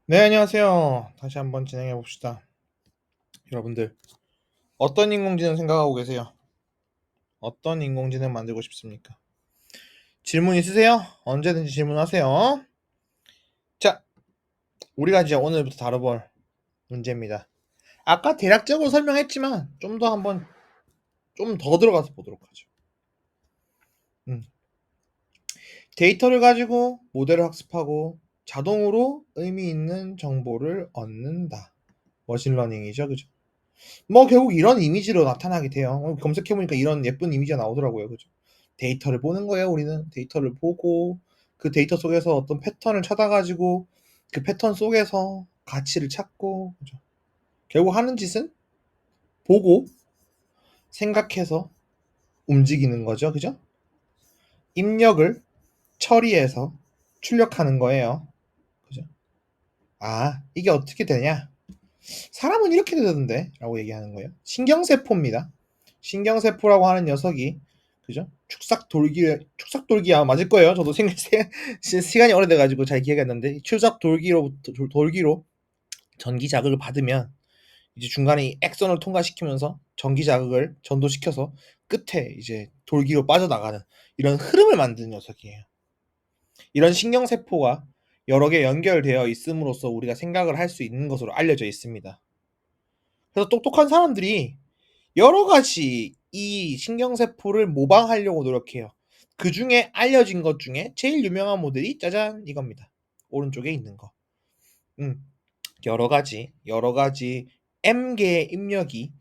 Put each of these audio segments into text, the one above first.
네, 안녕하세요. 다시 한번 진행해 봅시다. 여러분들, 어떤 인공지능 생각하고 계세요? 어떤 인공지능 만들고 싶습니까? 질문 있으세요? 언제든지 질문하세요. 자, 우리가 이제 오늘부터 다뤄볼 문제입니다. 아까 대략적으로 설명했지만 좀 더 들어가서 보도록 하죠. 음, 데이터를 가지고 모델을 학습하고 자동으로 의미 있는 정보를 얻는다. 머신러닝이죠, 그죠? 뭐 결국 이런 이미지로 나타나게 돼요. 검색해보니까 이런 예쁜 이미지가 나오더라고요. 그죠? 데이터를 보는 거예요. 우리는 데이터를 보고 그 데이터 속에서 어떤 패턴을 찾아가지고 그 패턴 속에서 가치를 찾고, 그죠? 결국 하는 짓은 보고 생각해서 움직이는 거죠. 그죠? 입력을 처리해서 출력하는 거예요. 그죠? 아, 이게 어떻게 되냐? 사람은 이렇게 되던데 라고 얘기하는 거예요. 신경세포입니다. 신경세포라고 하는 녀석이, 그죠? 축삭돌기 아마 맞을 거예요. 저도 시간이 오래돼가지고 잘 기억이 안 나는데, 축삭돌기로부터 돌기로 전기 자극을 받으면 이제 중간에 이 액선을 통과시키면서 전기 자극을 전도시켜서 끝에 이제 돌기로 빠져나가는 이런 흐름을 만드는 녀석이에요. 이런 신경세포가 여러 개 연결되어 있음으로써 우리가 생각을 할 수 있는 것으로 알려져 있습니다. 그래서 똑똑한 사람들이 여러 가지 이 신경세포를 모방하려고 노력해요. 그 중에 알려진 것 중에 제일 유명한 모델이 짜잔 이겁니다. 오른쪽에 있는 거. 음, 여러 가지 M개의 입력이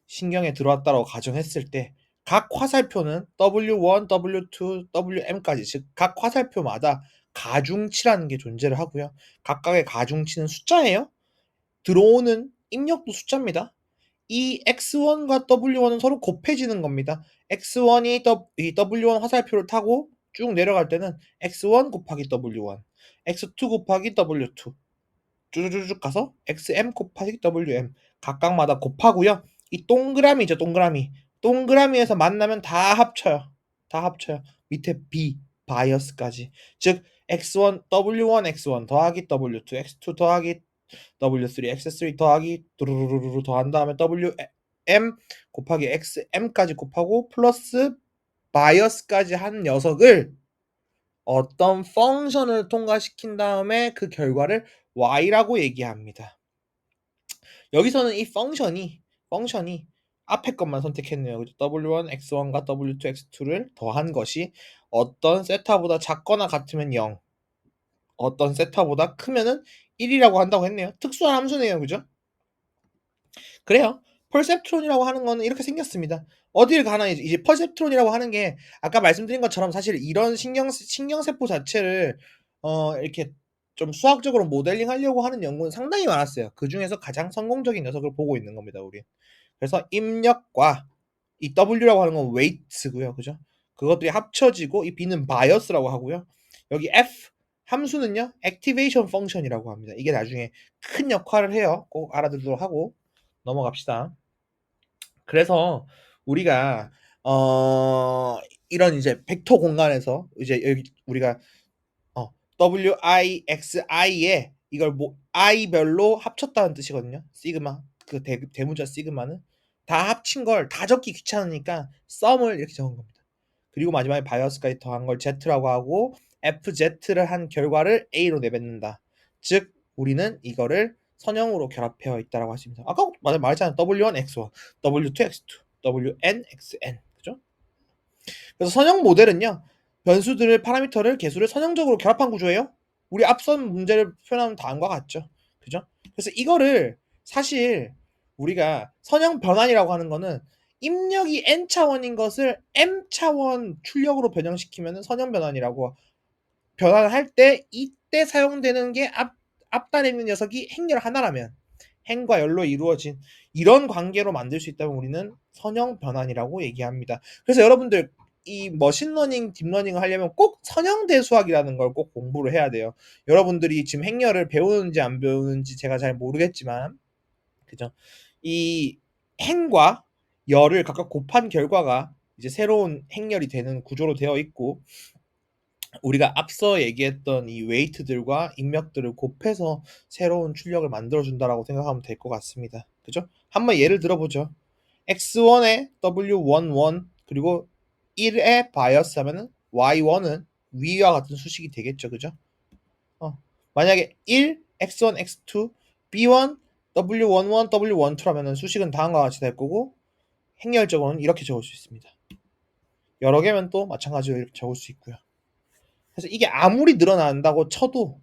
신경에 들어왔다고 가정했을 때 각 화살표는 W1, W2, WM까지, 즉 각 화살표마다 가중치라는 게 존재를 하고요. 각각의 가중치는 숫자예요. 들어오는 입력도 숫자입니다. 이 X1과 W1은 서로 곱해지는 겁니다. X1이 이 W1 화살표를 타고 쭉 내려갈 때는 X1 곱하기 W1, X2 곱하기 W2, 쭉쭉쭉 가서 XM 곱하기 WM 각각마다 곱하고요. 이 동그라미죠, 동그라미. 동그라미에서 만나면 다 합쳐요. 다 합쳐요. 밑에 B, 바이어스까지. 즉 X1, W1, X1 더하기 W2, X2 더하기 W3, X3 더하기 두루루루루 더한 다음에 WM 곱하기 XM까지 곱하고 플러스 바이어스까지 한 녀석을 어떤 펑션을 통과시킨 다음에 그 결과를 y라고 얘기합니다. 여기서는 이 펑션이 앞에 것만 선택했네요. W1, X1과 W2, X2를 더한 것이 어떤 세타보다 작거나 같으면 0, 어떤 세타보다 크면은 1이라고 한다고 했네요. 특수한 함수네요. 그죠? 그래요. 퍼셉트론이라고 하는 거는 이렇게 생겼습니다. 어딜 가나 이제 퍼셉트론이라고 하는 게 아까 말씀드린 것처럼 사실 이런 신경세포 자체를 이렇게 좀 수학적으로 모델링 하려고 하는 연구는 상당히 많았어요. 그 중에서 가장 성공적인 녀석을 보고 있는 겁니다, 우리. 그래서 입력과 이 W라고 하는 건 웨이트고요. 그죠? 그것들이 합쳐지고 이 B는 바이어스라고 하고요. 여기 F 함수는요. 액티베이션 펑션이라고 합니다. 이게 나중에 큰 역할을 해요. 꼭 알아두도록 하고 넘어갑시다. 그래서 우리가 이런 이제 벡터 공간에서 이제 여기 우리가 WIXI에 이걸 뭐 i별로 합쳤다는 뜻이거든요. 시그마 그 대문자 시그마는 다 합친 걸 다 적기 귀찮으니까 썸을 이렇게 적은 겁니다. 그리고 마지막에 바이어스까지 더한 걸 Z라고 하고 FZ를 한 결과를 A로 내뱉는다. 즉 우리는 이거를 선형으로 결합되어 있다라고 할 수 있습니다. 아까 말했잖아요. W1, X1, W2, X2, WN, XN. 그죠? 그래서 선형 모델은요. 변수들을 파라미터를 개수를 선형적으로 결합한 구조예요. 우리 앞선 문제를 표현하면 다음과 같죠. 그죠? 그래서 이거를 사실 우리가 선형 변환이라고 하는 거는 입력이 n차원인 것을 m차원 출력으로 변형시키면 선형 변환이라고, 변환할 때 이때 사용되는 게 앞단에 있는 녀석이 행렬 하나라면 행과 열로 이루어진 이런 관계로 만들 수 있다면 우리는 선형 변환이라고 얘기합니다. 그래서 여러분들 이 머신러닝, 딥러닝을 하려면 꼭 선형대수학이라는 걸 꼭 공부를 해야 돼요. 여러분들이 지금 행렬을 배우는지 안 배우는지 제가 잘 모르겠지만, 그죠? 이 행과 열을 각각 곱한 결과가 이제 새로운 행렬이 되는 구조로 되어 있고, 우리가 앞서 얘기했던 이 웨이트들과 입력들을 곱해서 새로운 출력을 만들어 준다라고 생각하면 될 것 같습니다. 그죠? 한번 예를 들어 보죠. x1에 w11 그리고 1에 바이어스 하면은 y1은 위와 같은 수식이 되겠죠. 그죠? 만약에 1 x1 x2 b1 w11 w12라면은 수식은 다음과 같이 될 거고 행렬적으로는 이렇게 적을 수 있습니다. 여러 개면 또 마찬가지로 이렇게 적을 수 있고요. 그래서 이게 아무리 늘어난다고 쳐도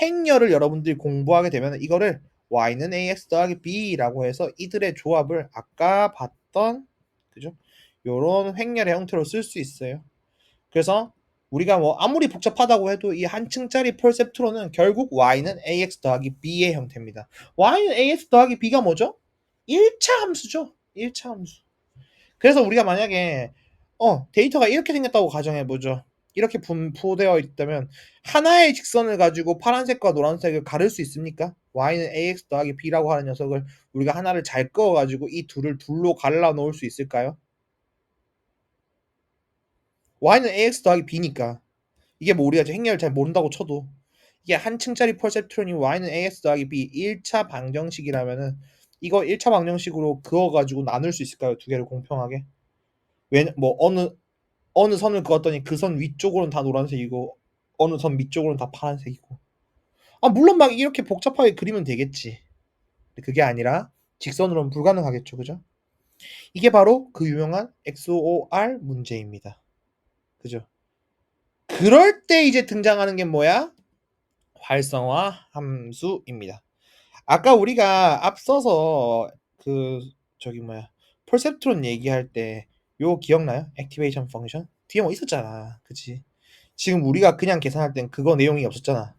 행렬을 여러분들이 공부하게 되면 이거를 y는 ax 더하기 b라고 해서 이들의 조합을 아까 봤던 그죠? 요런 행렬의 형태로 쓸 수 있어요. 그래서 우리가 뭐 아무리 복잡하다고 해도 이 한 층짜리 퍼셉트론은 결국 y는 ax 더하기 b의 형태입니다. y는 ax 더하기 b가 뭐죠? 1차 함수죠. 1차 함수. 그래서 우리가 만약에 데이터가 이렇게 생겼다고 가정해보죠. 이렇게 분포되어 있다면 하나의 직선을 가지고 파란색과 노란색을 가를 수 있습니까? y는 ax 더하기 b라고 하는 녀석을 우리가 하나를 잘 그어가지고 이 둘을 둘로 갈라 놓을 수 있을까요? y는 ax 더하기 b니까 이게 뭐 우리가 행렬을 잘 모른다고 쳐도 이게 한 층짜리 퍼셉트론이 y는 ax 더하기 b 1차 방정식이라면은 이거 1차 방정식으로 그어가지고 나눌 수 있을까요? 두 개를 공평하게? 뭐 어느 선을 그었더니 그 선 위쪽으로는 다 노란색이고 어느 선 밑쪽으로는 다 파란색이고 물론 막 이렇게 복잡하게 그리면 되겠지. 근데 그게 아니라 직선으로는 불가능하겠죠. 그죠? 이게 바로 그 유명한 XOR 문제입니다. 그죠? 그럴 때 이제 등장하는 게 뭐야? 활성화 함수입니다. 아까 우리가 앞서서 그 저기 뭐야 퍼셉트론 얘기할 때 요 기억나요? 액티베이션 펑션 뒤에 뭐 있었잖아. 그치? 지금 우리가 그냥 계산할 땐 그거 내용이 없었잖아.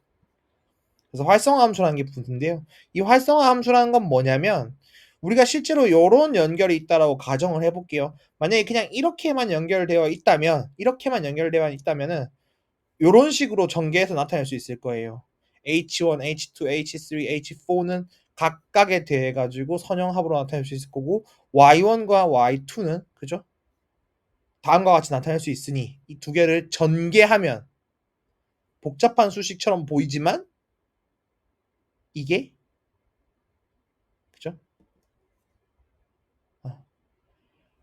그래서 활성화 함수라는 게 붙는데요. 이 활성화 함수라는 건 뭐냐면 우리가 실제로 요런 연결이 있다라고 가정을 해볼게요. 만약에 그냥 이렇게만 연결되어 있다면은 요런 식으로 전개해서 나타낼 수 있을 거예요. H1, H2, H3, H4는 각각에 대해 가지고 선형합으로 나타낼 수 있을 거고 Y1과 Y2는 그죠? 다음과 같이 나타낼 수 있으니 이 두 개를 전개하면 복잡한 수식처럼 보이지만 이게 그죠? 어.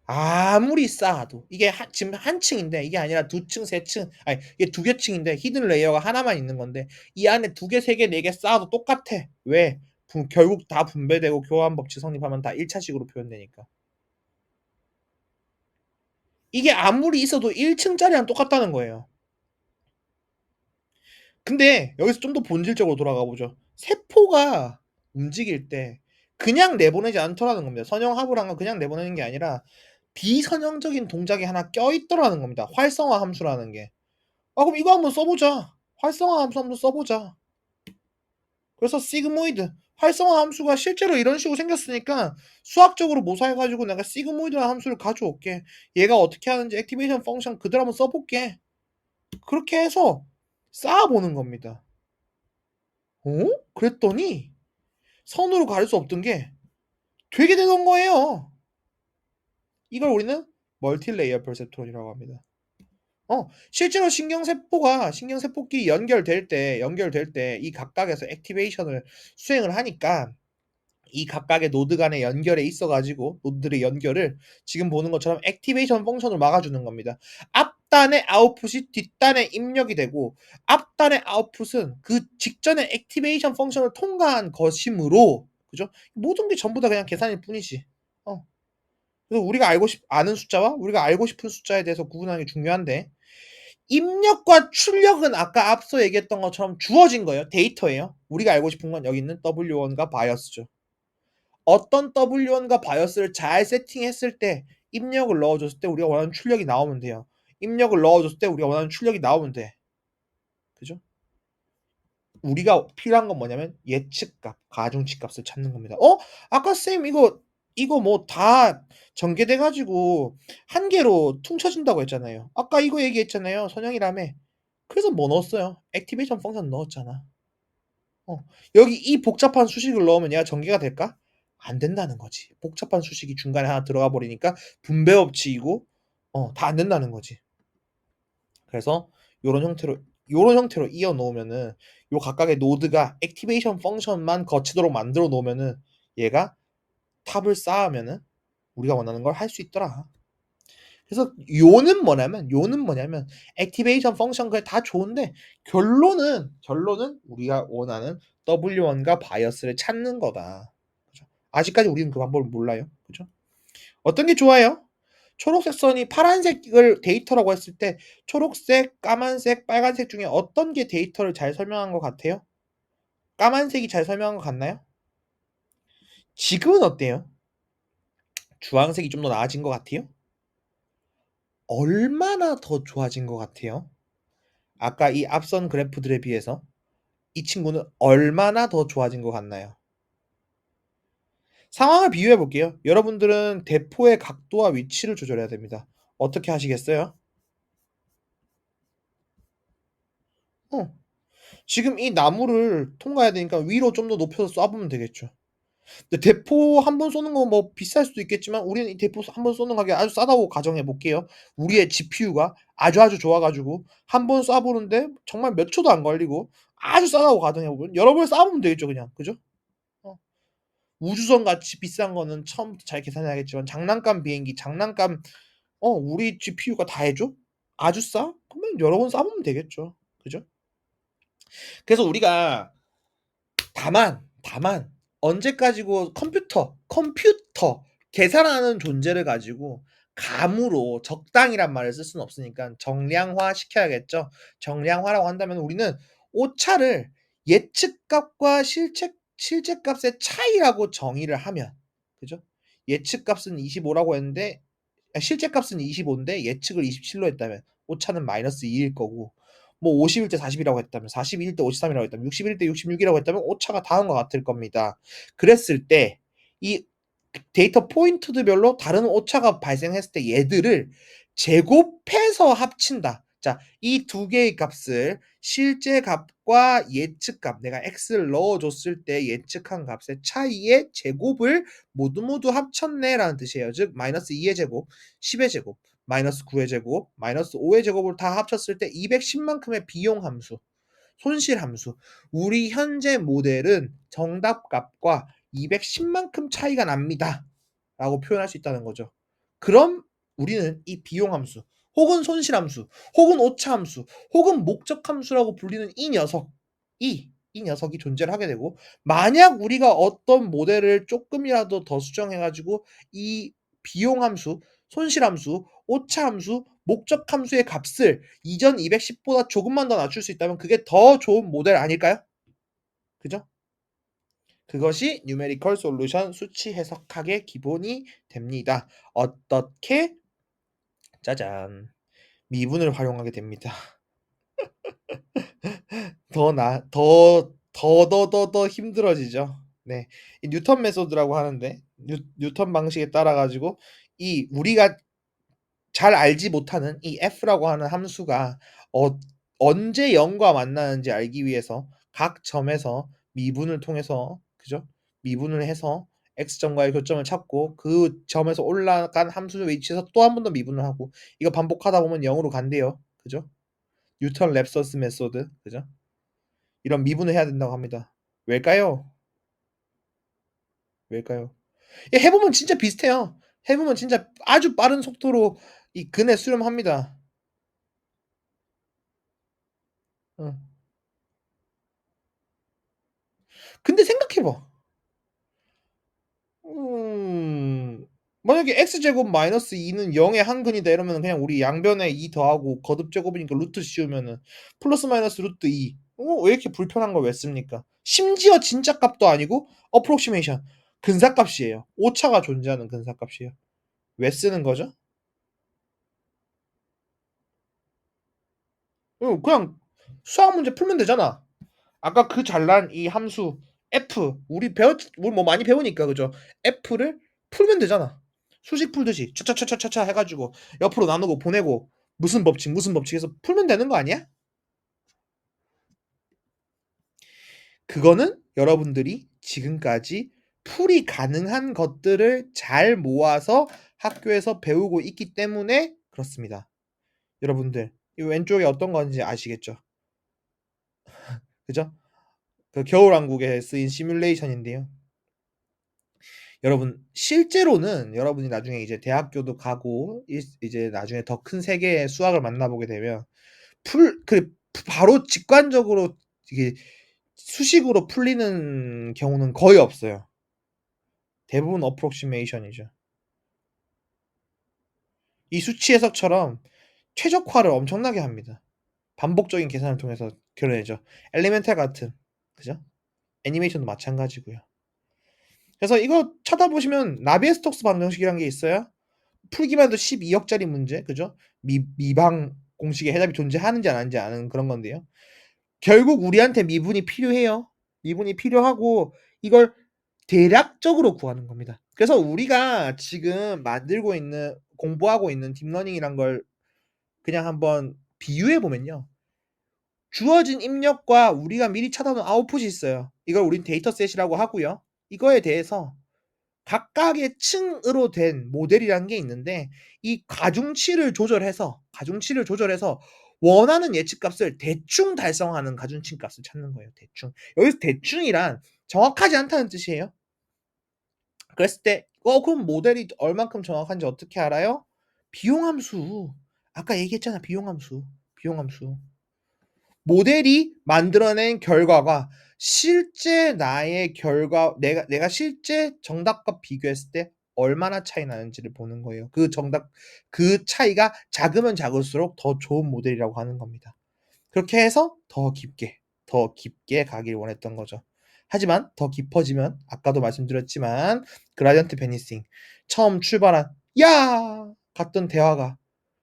아무리 쌓아도 이게 지금 한 층인데 이게 아니라 두 층, 세 층, 아니 이게 두 개 층인데 히든 레이어가 하나만 있는 건데 이 안에 두 개, 세 개, 네 개 쌓아도 똑같아. 왜? 결국 다 분배되고 교환 법칙 성립하면 다 1차식으로 표현되니까. 이게 아무리 있어도 1층짜리랑 똑같다는 거예요. 근데 여기서 좀 더 본질적으로 돌아가 보죠. 세포가 움직일 때 그냥 내보내지 않더라는 겁니다. 선형합을 한 건 그냥 내보내는 게 아니라 비선형적인 동작이 하나 껴있더라는 겁니다. 활성화 함수라는 게. 그럼 이거 한번 써보자. 활성화 함수 한번 써보자. 그래서 시그모이드 활성화 함수가 실제로 이런 식으로 생겼으니까 수학적으로 모사해가지고 내가 시그모이드라는 함수를 가져올게. 얘가 어떻게 하는지 액티베이션 펑션 그대로 한번 써볼게. 그렇게 해서 쌓아보는 겁니다. 그랬더니 선으로 가릴 수 없던 게 되게 되던 거예요. 이걸 우리는 멀티레이어 퍼셉트론이라고 합니다. 실제로 신경세포끼리 연결될 때 이 각각에서 액티베이션을 수행을 하니까 이 각각의 노드 간의 연결에 있어가지고 노드들의 연결을 지금 보는 것처럼 액티베이션 펑션을 막아주는 겁니다. 앞단의 아웃풋이 뒷단의 입력이 되고 앞단의 아웃풋은 그 직전의 액티베이션 펑션을 통과한 것이므로 그죠? 모든 게 전부 다 그냥 계산일 뿐이지. 그래서 우리가 아는 숫자와 우리가 알고 싶은 숫자에 대해서 구분하는 게 중요한데 입력과 출력은 아까 앞서 얘기했던 것처럼 주어진 거예요. 데이터예요. 우리가 알고 싶은 건 여기 있는 W1과 바이어스죠. 어떤 W1과 바이어스를 잘 세팅했을 때 입력을 넣어줬을 때 우리가 원하는 출력이 나오면 돼요. 입력을 넣어줬을 때 우리가 원하는 출력이 나오면 돼. 그죠? 우리가 필요한 건 뭐냐면 예측값, 가중치값을 찾는 겁니다. 아까 쌤 이거 뭐 다 전개돼 가지고 한 개로 퉁쳐진다고 했잖아요. 아까 이거 얘기했잖아요. 선형이라며. 그래서 뭐 넣었어요? 액티베이션 펑션 넣었잖아. 여기 이 복잡한 수식을 넣으면 얘가 전개가 될까? 안 된다는 거지. 복잡한 수식이 중간에 하나 들어가 버리니까 분배 법칙이고 다 안 된다는 거지. 그래서 요런 형태로 이어 놓으면은 요 각각의 노드가 액티베이션 펑션만 거치도록 만들어 놓으면은 얘가 탑을 쌓으면은 우리가 원하는 걸 할 수 있더라. 그래서 요는 뭐냐면 액티베이션 펑션 그게 다 좋은데 결론은 우리가 원하는 W1과 바이어스를 찾는 거다. 그죠? 아직까지 우리는 그 방법을 몰라요. 그죠? 어떤 게 좋아요? 초록색 선이 파란색을 데이터라고 했을 때 초록색, 까만색, 빨간색 중에 어떤 게 데이터를 잘 설명한 것 같아요? 까만색이 잘 설명한 것 같나요? 지금은 어때요? 주황색이 좀 더 나아진 것 같아요? 얼마나 더 좋아진 것 같아요? 아까 이 앞선 그래프들에 비해서 이 친구는 얼마나 더 좋아진 것 같나요? 상황을 비유해 볼게요. 여러분들은 대포의 각도와 위치를 조절해야 됩니다. 어떻게 하시겠어요? 어, 지금 이 나무를 통과해야 되니까 위로 좀 더 높여서 쏴보면 되겠죠. 근데 대포 한 번 쏘는 거 뭐 비쌀 수도 있겠지만 우리는 이 대포 한 번 쏘는 가격이 아주 싸다고 가정해 볼게요. 우리의 GPU가 아주 좋아 가지고 한 번 쏴 보는데 정말 몇 초도 안 걸리고 아주 싸다고 가정해 보면 여러 번 쏴 보면 되겠죠 그냥. 그죠? 어. 우주선 같이 비싼 거는 처음부터 잘 계산해야겠지만 장난감 비행기, 장난감 우리 GPU가 다 해 줘? 아주 싸? 그러면 여러 번 쏴 보면 되겠죠. 그죠? 그래서 우리가 다만 언제까지고 컴퓨터 계산하는 존재를 가지고 감으로 적당이란 말을 쓸 수는 없으니까 정량화 시켜야겠죠. 정량화라고 한다면 우리는 오차를 예측값과 실제값의 차이라고 정의를 하면 그죠? 예측값은 25라고 했는데 실제값은 25인데 예측을 27로 했다면 오차는 마이너스 2일 거고 뭐 50일 때 40이라고 했다면 42일 때 53이라고 했다면 61일 때 66이라고 했다면 오차가 다음과 같을 겁니다. 그랬을 때 이 데이터 포인트들별로 다른 오차가 발생했을 때 얘들을 제곱해서 합친다. 자, 이 두 개의 값을 실제 값과 예측 값, 내가 x를 넣어줬을 때 예측한 값의 차이의 제곱을 모두 합쳤네라는 뜻이에요. 즉 마이너스 2의 제곱, 10의 제곱, 마이너스 9의 제곱, 마이너스 5의 제곱을 다 합쳤을 때 210만큼의 비용 함수, 손실 함수. 우리 현재 모델은 정답값과 210만큼 차이가 납니다. 라고 표현할 수 있다는 거죠. 그럼 우리는 이 비용 함수, 혹은 손실 함수, 혹은 오차 함수, 혹은 목적 함수라고 불리는 이 녀석이 존재를 하게 되고, 만약 우리가 어떤 모델을 조금이라도 더 수정해가지고 이 비용 함수, 손실 함수, 오차 함수, 목적 함수의 값을 이전 210보다 조금만 더 낮출 수 있다면 그게 더 좋은 모델 아닐까요? 그죠? 그것이 뉴메리컬 솔루션 수치 해석학의 기본이 됩니다. 어떻게? 짜잔. 미분을 활용하게 됩니다. 더 힘들어지죠. 네. 이 뉴턴 메소드라고 하는데 뉴턴 방식에 따라 가지고 이 우리가 잘 알지 못하는 이 f라고 하는 함수가 어 언제 0과 만나는지 알기 위해서 각 점에서 미분을 통해서 그죠? 미분을 해서 x점과의 교점을 찾고 그 점에서 올라간 함수의 위치에서 또 한 번 더 미분을 하고 이거 반복하다 보면 0으로 간대요. 그죠? 뉴턴 랩서스 메소드. 그죠? 이런 미분을 해야 된다고 합니다. 왜일까요? 왜일까요? 해 보면 진짜 비슷해요. 해 보면 진짜 아주 빠른 속도로 이 근에 수렴합니다. 어. 근데 생각해 봐. 음. 만약에 x제곱 마이너스 2는 0의 한근이다 이러면은 그냥 우리 양변에 2 더하고 거듭 제곱이니까 루트 씌우면은 플러스 마이너스 루트 2. 왜 이렇게 불편한 걸 왜 씁니까? 심지어 진짜 값도 아니고 어프록시메이션 근사값이에요. 오차가 존재하는 근사값이에요. 왜 쓰는 거죠? 그냥 수학 문제 풀면 되잖아. 아까 그 잘난 이 함수 f 우리 뭐 많이 배우니까 그죠? f를 풀면 되잖아. 수식 풀듯이 차차차차차 해가지고 옆으로 나누고 보내고 무슨 법칙 해서 풀면 되는 거 아니야? 그거는 여러분들이 지금까지 풀이 가능한 것들을 잘 모아서 학교에서 배우고 있기 때문에 그렇습니다. 여러분들 이 왼쪽에 어떤 건지 아시겠죠? 그죠? 그 겨울왕국에 쓰인 시뮬레이션인데요. 여러분 실제로는 여러분이 나중에 이제 대학교도 가고 이제 나중에 더 큰 세계의 수학을 만나보게 되면 바로 직관적으로 이게 수식으로 풀리는 경우는 거의 없어요. 대부분 어프록시메이션이죠. 이 수치 해석처럼 최적화를 엄청나게 합니다. 반복적인 계산을 통해서 그려내죠. 엘리멘탈 같은 그죠? 애니메이션도 마찬가지고요. 그래서 이거 찾아보시면 나비의 스톡스 방정식이라는 게 있어요. 풀기만 해도 12억짜리 문제, 그죠? 미방 공식에 해답이 존재하는지 안 하는지 아는 그런 건데요. 결국 우리한테 미분이 필요해요. 미분이 필요하고 이걸 대략적으로 구하는 겁니다. 그래서 우리가 지금 만들고 있는 공부하고 있는 딥러닝이란 걸 그냥 한번 비유해 보면요. 주어진 입력과 우리가 미리 찾아놓은 아웃풋이 있어요. 이걸 우린 데이터셋이라고 하고요. 이거에 대해서 각각의 층으로 된 모델이라는 게 있는데 이 가중치를 조절해서 원하는 예측값을 대충 달성하는 가중치 값을 찾는 거예요. 대충. 여기서 대충이란 정확하지 않다는 뜻이에요. 그랬을 때 그럼 모델이 얼만큼 정확한지 어떻게 알아요? 비용함수. 아까 얘기했잖아. 비용함수. 비용함수. 모델이 만들어낸 결과가 실제 나의 결과 내가 실제 정답과 비교했을 때 얼마나 차이 나는지를 보는 거예요. 그 차이가 작으면 작을수록 더 좋은 모델이라고 하는 겁니다. 그렇게 해서 더 깊게 가길 원했던 거죠. 하지만 더 깊어지면 아까도 말씀드렸지만 그라디언트 베니싱 처음 출발한 "야!" 갔던 대화가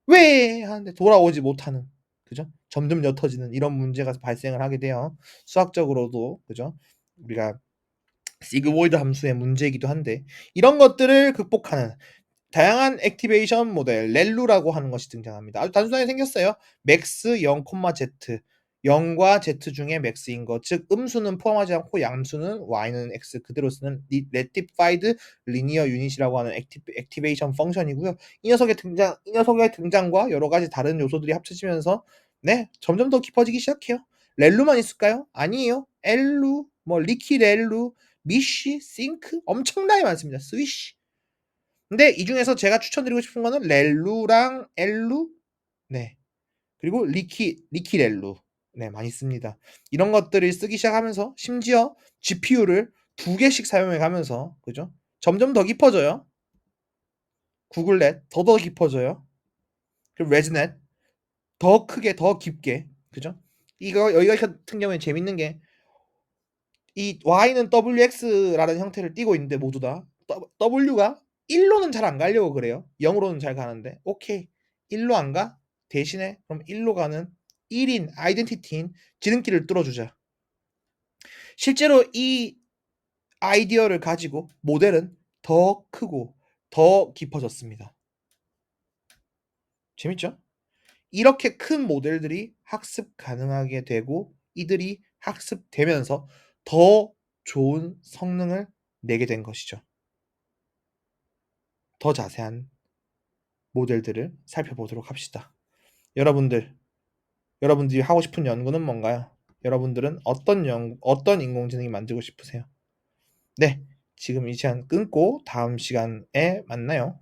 "왜?" 하는데 돌아오지 못하는 그죠? 점점 옅어지는 이런 문제가 발생을 하게 돼요. 수학적으로도 그죠? 우리가 시그모이드 함수의 문제이기도 한데 이런 것들을 극복하는 다양한 액티베이션 모델 렐루라고 하는 것이 등장합니다. 아주 단순하게 생겼어요. 맥스 0, Z 0과 Z 중에 맥스인 것, 즉 음수는 포함하지 않고 양수는 y는 x 그대로 쓰는 rectified linear unit이라고 하는 액티베이션 펑션이고요. 이 녀석의 등장과 여러 가지 다른 요소들이 합쳐지면서 네 점점 더 깊어지기 시작해요. 렐루만 있을까요? 아니에요. 엘루, 뭐 리키렐루, 미쉬, 싱크 엄청나게 많습니다. 스위쉬. 근데 이 중에서 제가 추천드리고 싶은 거는 렐루랑 엘루 네 그리고 리키렐루 네 많이 씁니다. 이런 것들을 쓰기 시작하면서 심지어 GPU를 2개씩 사용해 가면서 그죠? 점점 더 깊어져요. 구글넷 더 깊어져요. 그리고 레즈넷 더 크게 더 깊게 그죠? 이거 여기 같은 경우에 재밌는 게 이 y는 wx라는 형태를 띠고 있는데 모두 다 w가 1로는 잘 안 가려고 그래요. 0으로는 잘 가는데 오케이 1로 안 가? 대신에 그럼 1로 가는 1인 아이덴티티인 지름길을 뚫어주자. 실제로 이 아이디어를 가지고 모델은 더 크고 더 깊어졌습니다. 재밌죠? 이렇게 큰 모델들이 학습 가능하게 되고 이들이 학습되면서 더 좋은 성능을 내게 된 것이죠. 더 자세한 모델들을 살펴보도록 합시다. 여러분들, 여러분들이 하고 싶은 연구는 뭔가요? 여러분들은 어떤 인공지능이 만들고 싶으세요? 네, 지금 이 시간 끊고 다음 시간에 만나요.